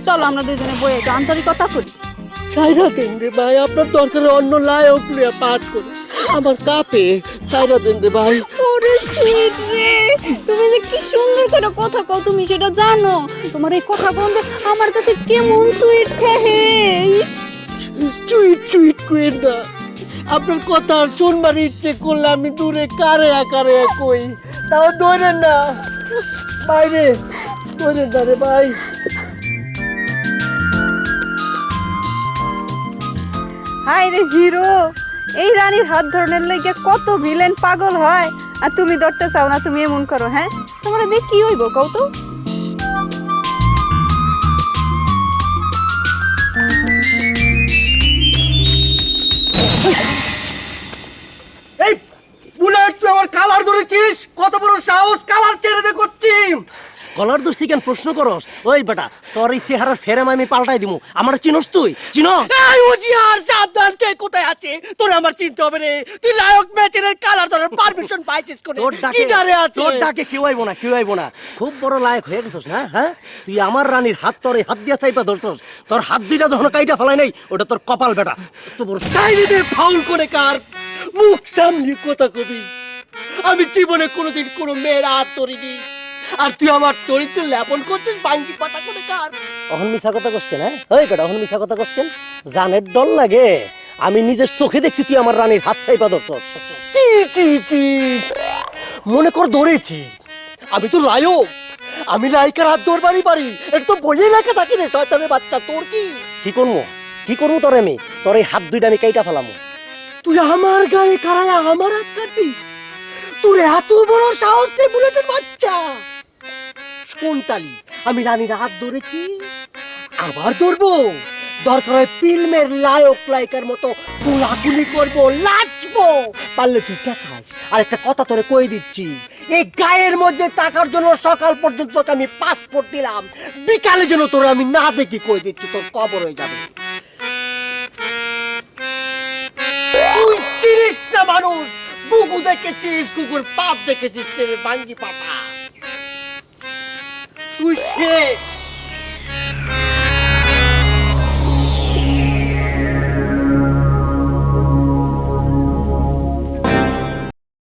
চলো আমরা দুজনে বইয়ে একটু আন্তরিকতা করি। চাইরা দেন রে ভাই, আপনার দরকারে অন্য লায়ক লিয়া পাঠ করে আমার কাপে। চাইরা দেন রে ভাই। ওরে সুইট রে, তুমি যে কি সুন্দর করে কথা কও, তুমি সেটা জানো? তোমার এই কথা কোন যে আমার কাছে কেমন সুইট ঠেহে। চুইট চুইট কইেন না, আপনার কথা শুনবার ইচ্ছে করলে আমি দূরে কারে আকারে কই, তাও ধরেন না বাইরে, ধরেন না রে ভাই। হাই রে হিরো, এই রানীর হাত ধরনের লাগে কত ভিলেন পাগল হয়, আর তুমি ধরতে চাও না। তুমি এমন করো, হ্যাঁ? তোমার দেখ কি হইব কও তো? এই বুলেট, তুই আমার কালার ধরেছিস? কত বড় সাহস, কালার ছেড়ে দে করছি। কলার দোষী কেন প্রশ্ন করস? ওই বেটা, তোর এই চেহারার ফেরেম আমি পাল্টাই দিমু। আমার চিনস তুই? চিনো? এই হুঁশিয়ার, সাবধান, কে কোথায় আছে তোর আমার চিনতে হবে রে। তুই লায়ক ম্যাচের কালার ধরার পারমিশন পাইছিস কোনে? তোর ডাকে, কি ডারে আছে? তোর ডাকে কেউ আইবো না, কেউ আইবো না। খুব বড় লায়ক হয়ে গেছস না? হ্যাঁ, তুই আমার রানীর হাত, তোর এই হাত দিয়া চাইপা ধরছস। তোর হাত দুইটা যখন কাইটা ফেলাই নাই, ওটা তোর কপাল বেটা। তো বড় ডাইনিদের ফাউল করে কার মুখ সামলি কথা কবি। আমি জীবনে কোনোদিন কোনো মেয়ের হাত ধরিনি, আর তুই আমার চরিত্র লেপন করছিস বাঙ্গি পাতা করে কার? অহন মিছা কথা কস কেন? হ্যাঁ, ওই বেটা, অহন মিছা কথা কস কেন? জানের ডর লাগে? আমি নিজের চোখে দেখছি তুই আমার রানীর হাত চাইপা ধরছস। চি চি চি, মনে কর ধরেছি। আমি তো লায়ক, আমি লায়িকার হাত ধরবারই পারি। এটা তো বইয়ে লেখা থাকি রে শয়তানের বাচ্চা। তোর কি কি করবো, কি করবো তোর? আমি তোর এই হাত দুইটা আমি কাইটা ফেলামু। তুই আমার গায়ে খাড়ায় আমার হাত কাটবি? তোর এত বড় সাহস নেই বুলেটের বাচ্চা? শোন তালি, আমি রানীর হাত ধরেছি, আবার ধরবো। দরকার হয় ফিল্মের লায়ক লায়িকার মতো কোলাকুলি করবো, নাচবো। পারলে তুই দেখাস। আর একটা কথা তোরে কই দিচ্ছি, এই গায়ের মধ্যে টাকার জন্য সকাল পর্যন্ত তোকে আমি পাসপোর্ট দিলাম, বিকালে যেন তোর আমি না দেখি, কই দিচ্ছি তোর কবর হয়ে যাবে। তুই চিনিস না মানুষ, বুকু দেখেছিস, কুকুর পাপ দেখেছিস, বাঙ্গি পাপা। তুই শেষ।